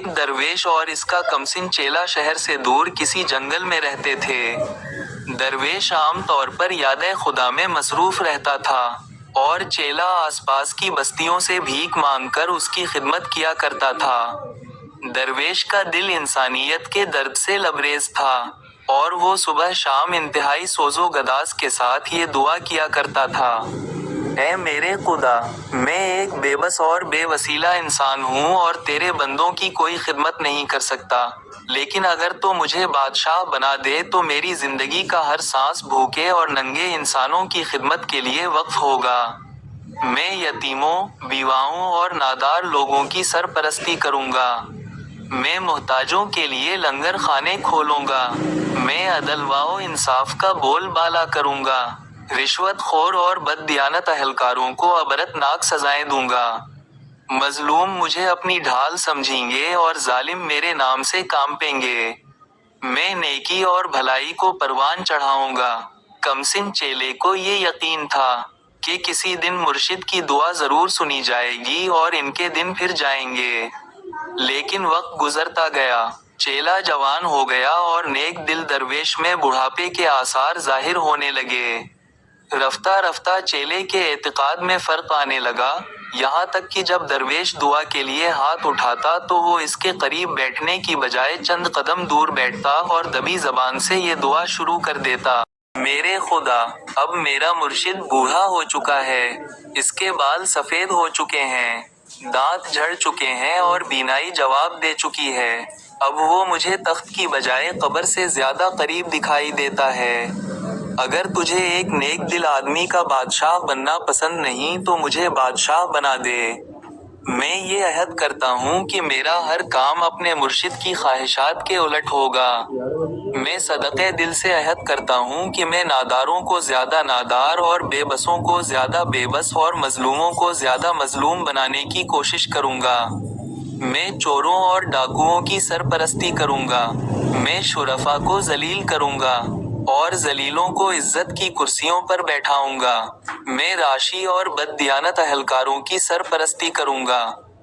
ایک درویش اور اس کا کمسن چیلا شہر سے دور کسی جنگل میں رہتے تھے۔ درویش عام طور پر یاد خدا میں مصروف رہتا تھا اور چیلا آس پاس کی بستیوں سے بھیک مانگ کر اس کی خدمت کیا کرتا تھا۔ درویش کا دل انسانیت کے درد سے لبریز تھا اور وہ صبح شام انتہائی سوز و گداز کے ساتھ یہ دعا کیا کرتا تھا: اے میرے خدا، میں ایک بے بس اور بے وسیلہ انسان ہوں اور تیرے بندوں کی کوئی خدمت نہیں کر سکتا، لیکن اگر تو مجھے بادشاہ بنا دے تو میری زندگی کا ہر سانس بھوکے اور ننگے انسانوں کی خدمت کے لیے وقف ہوگا۔ میں یتیموں، بیواؤں اور نادار لوگوں کی سرپرستی کروں گا۔ میں محتاجوں کے لیے لنگر خانے کھولوں گا۔ میں عدل و انصاف کا بول بالا کروں گا۔ رشوت خور اور بددیانت اہلکاروں کو عبرتناک سزائیں دوں گا۔ مظلوم مجھے اپنی ڈھال سمجھیں گے اور ظالم میرے نام سے کانپیں گے۔ میں نیکی اور بھلائی کو پروان چڑھاؤں گا۔ کمسن چیلے کو یہ یقین تھا کہ کسی دن مرشد کی دعا ضرور سنی جائے گی اور ان کے دن پھر جائیں گے۔ لیکن وقت گزرتا گیا، چیلا جوان ہو گیا اور نیک دل درویش میں بڑھاپے کے آثار ظاہر ہونے لگے۔ رفتہ رفتہ چیلے کے اعتقاد میں فرق آنے لگا، یہاں تک کہ جب درویش دعا کے لیے ہاتھ اٹھاتا تو وہ اس کے قریب بیٹھنے کی بجائے چند قدم دور بیٹھتا اور دبی زبان سے یہ دعا شروع کر دیتا: میرے خدا، اب میرا مرشد بوڑھا ہو چکا ہے، اس کے بال سفید ہو چکے ہیں، دانت جھڑ چکے ہیں اور بینائی جواب دے چکی ہے، اب وہ مجھے تخت کی بجائے قبر سے زیادہ قریب دکھائی دیتا ہے۔ اگر تجھے ایک نیک دل آدمی کا بادشاہ بننا پسند نہیں تو مجھے بادشاہ بنا دے۔ میں یہ عہد کرتا ہوں کہ میرا ہر کام اپنے مرشد کی خواہشات کے الٹ ہوگا۔ میں صدقے دل سے عہد کرتا ہوں کہ میں ناداروں کو زیادہ نادار اور بے بسوں کو زیادہ بے بس اور مظلوموں کو زیادہ مظلوم بنانے کی کوشش کروں گا۔ میں چوروں اور ڈاکوؤں کی سرپرستی کروں گا۔ میں شرفاء کو ذلیل کروں گا اور ذلیلوں کو عزت کی کرسیوں پر بیٹھاؤں گا۔ میں راشی اور بددیانت اہلکاروں کی سرپرستی کروں گا۔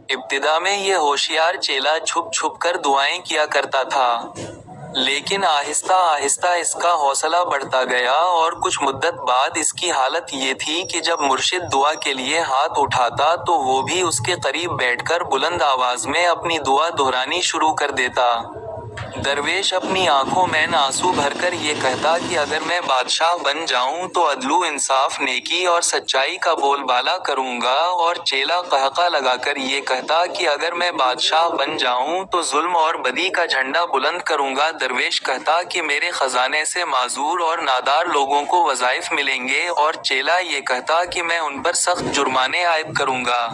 ابتدا میں یہ ہوشیار چیلا چھپ چھپ کر دعائیں کیا کرتا تھا، لیکن آہستہ آہستہ اس کا حوصلہ بڑھتا گیا اور کچھ مدت بعد اس کی حالت یہ تھی کہ جب مرشد دعا کے لیے ہاتھ اٹھاتا تو وہ بھی اس کے قریب بیٹھ کر بلند آواز میں اپنی دعا دہرانی شروع کر دیتا۔ درویش اپنی آنکھوں میں آنسو بھر کر یہ کہتا کہ اگر میں بادشاہ بن جاؤں تو عدل و انصاف، نیکی اور سچائی کا بول بالا کروں گا، اور چیلا قہقہ لگا کر یہ کہتا کہ اگر میں بادشاہ بن جاؤں تو ظلم اور بدی کا جھنڈا بلند کروں گا۔ درویش کہتا کہ میرے خزانے سے معذور اور نادار لوگوں کو وظائف ملیں گے، اور چیلا یہ کہتا کہ میں ان پر سخت جرمانے عائد کروں گا۔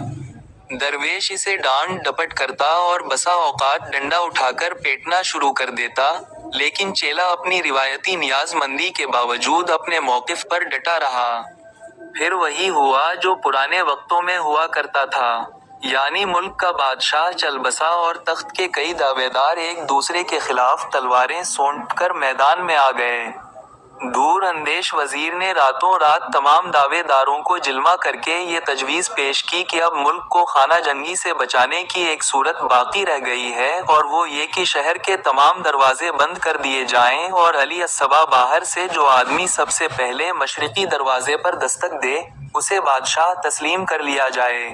درویش اسے ڈانٹ ڈپٹ کرتا اور بسا اوقات ڈنڈا اٹھا کر پیٹنا شروع کر دیتا، لیکن چیلا اپنی روایتی نیاز مندی کے باوجود اپنے موقف پر ڈٹا رہا۔ پھر وہی ہوا جو پرانے وقتوں میں ہوا کرتا تھا، یعنی ملک کا بادشاہ چل بسا اور تخت کے کئی دعوے دار ایک دوسرے کے خلاف تلواریں سونٹ کر میدان میں آ گئے۔ دور اندیش وزیر نے راتوں رات تمام دعوے داروں کو جلمہ کر کے یہ تجویز پیش کی کہ اب ملک کو خانہ جنگی سے بچانے کی ایک صورت باقی رہ گئی ہے، اور وہ یہ کہ شہر کے تمام دروازے بند کر دیے جائیں اور علی الصبح باہر سے جو آدمی سب سے پہلے مشرقی دروازے پر دستک دے، اسے بادشاہ تسلیم کر لیا جائے۔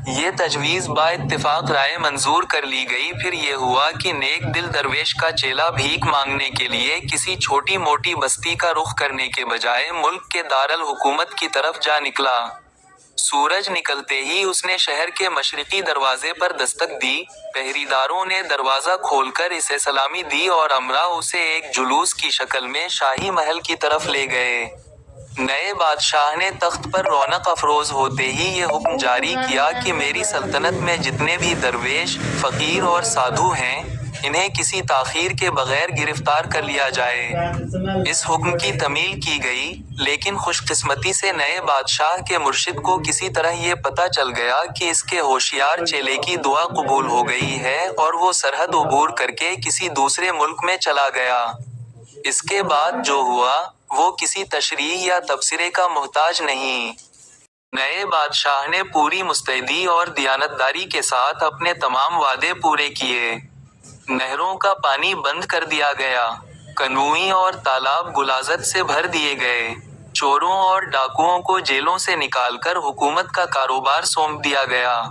یہ تجویز با اتفاق رائے منظور کر لی گئی۔ پھر یہ ہوا کہ نیک دل درویش کا چیلا بھیک مانگنے کے لیے کسی چھوٹی موٹی بستی کا رخ کرنے کے بجائے ملک کے دارالحکومت کی طرف جا نکلا۔ سورج نکلتے ہی اس نے شہر کے مشرقی دروازے پر دستک دی، پہریداروں نے دروازہ کھول کر اسے سلامی دی اور امراء اسے ایک جلوس کی شکل میں شاہی محل کی طرف لے گئے۔ نئے بادشاہ نے تخت پر رونق افروز ہوتے ہی یہ حکم جاری کیا کہ میری سلطنت میں جتنے بھی درویش، فقیر اور سادھو ہیں، انہیں کسی تاخیر کے بغیر گرفتار کر لیا جائے۔ اس حکم کی تعمیل کی گئی، لیکن خوش قسمتی سے نئے بادشاہ کے مرشد کو کسی طرح یہ پتہ چل گیا کہ اس کے ہوشیار چیلے کی دعا قبول ہو گئی ہے، اور وہ سرحد عبور کر کے کسی دوسرے ملک میں چلا گیا۔ اس کے بعد جو ہوا، وہ کسی تشریح یا تبصرے کا محتاج نہیں۔ نئے بادشاہ نے پوری مستعدی اور دیانتداری کے ساتھ اپنے تمام وعدے پورے کیے۔ نہروں کا پانی بند کر دیا گیا، کنویں اور تالاب غلاظت سے بھر دیے گئے، چوروں اور ڈاکوؤں کو جیلوں سے نکال کر حکومت کا کاروبار سونپ دیا گیا۔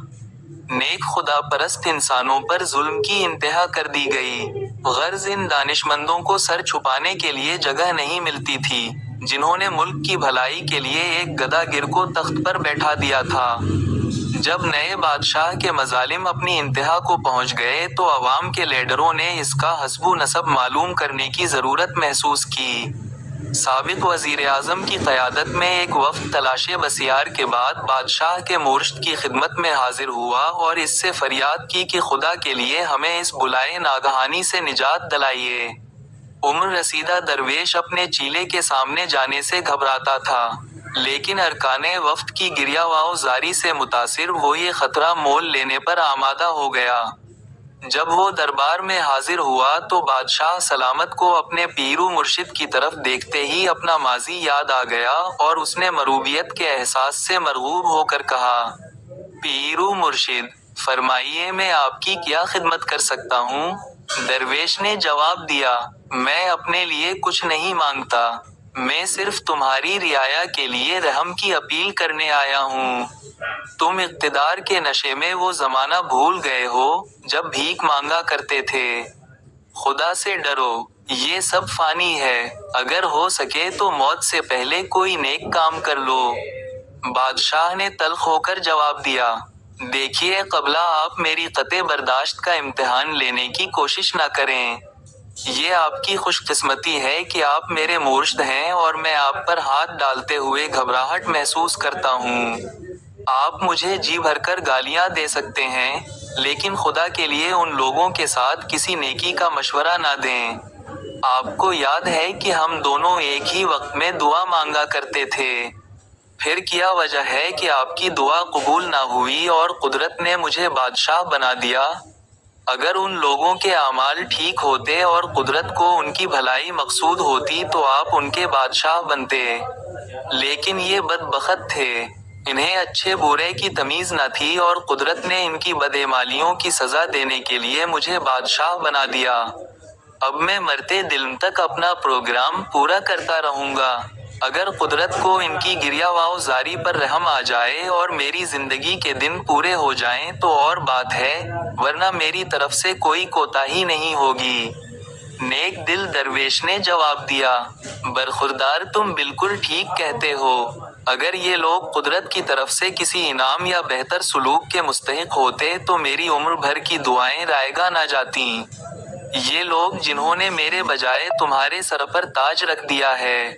نیک خدا پرست انسانوں پر ظلم کی انتہا کر دی گئی۔ غرض ان دانشمندوں کو سر چھپانے کے لیے جگہ نہیں ملتی تھی، جنہوں نے ملک کی بھلائی کے لیے ایک گدھا گر کو تخت پر بیٹھا دیا تھا۔ جب نئے بادشاہ کے مظالم اپنی انتہا کو پہنچ گئے تو عوام کے لیڈروں نے اس کا حسب و نسب معلوم کرنے کی ضرورت محسوس کی۔ سابق وزیر اعظم کی قیادت میں ایک وفد تلاش بسیار کے بعد بادشاہ کے مرشد کی خدمت میں حاضر ہوا اور اس سے فریاد کی کہ خدا کے لیے ہمیں اس بلائے ناگہانی سے نجات دلائیے۔ عمر رسیدہ درویش اپنے چیلے کے سامنے جانے سے گھبراتا تھا، لیکن ارکان وفد کی گریہواؤں زاری سے متاثر وہ یہ خطرہ مول لینے پر آمادہ ہو گیا۔ جب وہ دربار میں حاضر ہوا تو بادشاہ سلامت کو اپنے پیر و مرشد کی طرف دیکھتے ہی اپنا ماضی یاد آ گیا اور اس نے مروبیت کے احساس سے مرغوب ہو کر کہا، پیر و مرشد، فرمائیے میں آپ کی کیا خدمت کر سکتا ہوں؟ درویش نے جواب دیا، میں اپنے لیے کچھ نہیں مانگتا، میں صرف تمہاری رعایا کے لیے رحم کی اپیل کرنے آیا ہوں۔ تم اقتدار کے نشے میں وہ زمانہ بھول گئے ہو جب بھیک مانگا کرتے تھے۔ خدا سے ڈرو، یہ سب فانی ہے، اگر ہو سکے تو موت سے پہلے کوئی نیک کام کر لو۔ بادشاہ نے تلخ ہو کر جواب دیا، دیکھیے قبلہ آپ میری قطع برداشت کا امتحان لینے کی کوشش نہ کریں۔ یہ آپ کی خوش قسمتی ہے کہ آپ میرے مرشد ہیں اور میں آپ پر ہاتھ ڈالتے ہوئے گھبراہٹ محسوس کرتا ہوں۔ آپ مجھے جی بھر کر گالیاں دے سکتے ہیں، لیکن خدا کے لیے ان لوگوں کے ساتھ کسی نیکی کا مشورہ نہ دیں۔ آپ کو یاد ہے کہ ہم دونوں ایک ہی وقت میں دعا مانگا کرتے تھے۔ پھر کیا وجہ ہے کہ آپ کی دعا قبول نہ ہوئی اور قدرت نے مجھے بادشاہ بنا دیا؟ اگر ان لوگوں کے اعمال ٹھیک ہوتے اور قدرت کو ان کی بھلائی مقصود ہوتی تو آپ ان کے بادشاہ بنتے، لیکن یہ بدبخت تھے، انہیں اچھے برے کی تمیز نہ تھی اور قدرت نے ان کی بدعمالیوں کی سزا دینے کے لیے مجھے بادشاہ بنا دیا۔ اب میں مرتے دم تک اپنا پروگرام پورا کرتا رہوں گا۔ اگر قدرت کو ان کی گریہواؤں زاری پر رحم آ جائے اور میری زندگی کے دن پورے ہو جائیں تو اور بات ہے، ورنہ میری طرف سے کوئی کوتاہی نہیں ہوگی۔ نیک دل درویش نے جواب دیا، برخوردار تم بالکل ٹھیک کہتے ہو۔ اگر یہ لوگ قدرت کی طرف سے کسی انعام یا بہتر سلوک کے مستحق ہوتے تو میری عمر بھر کی دعائیں رائگاں نہ جاتیں۔ یہ لوگ جنہوں نے میرے بجائے تمہارے سر پر تاج رکھ دیا ہے،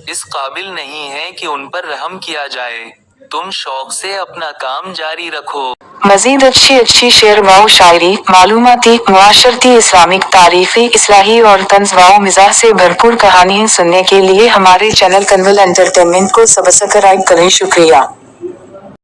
اس قابل نہیں ہے کہ ان پر رحم کیا جائے۔ تم شوق سے اپنا کام جاری رکھو۔ مزید اچھی شعر و شاعری، معلوماتی، معاشرتی، اسلامک، تاریخی، اصلاحی اور طنز و مزاح سے بھرپور کہانیاں سننے کے لیے ہمارے چینل کنول انٹرٹینمنٹ کو سبسکرائب کریں۔ شکریہ۔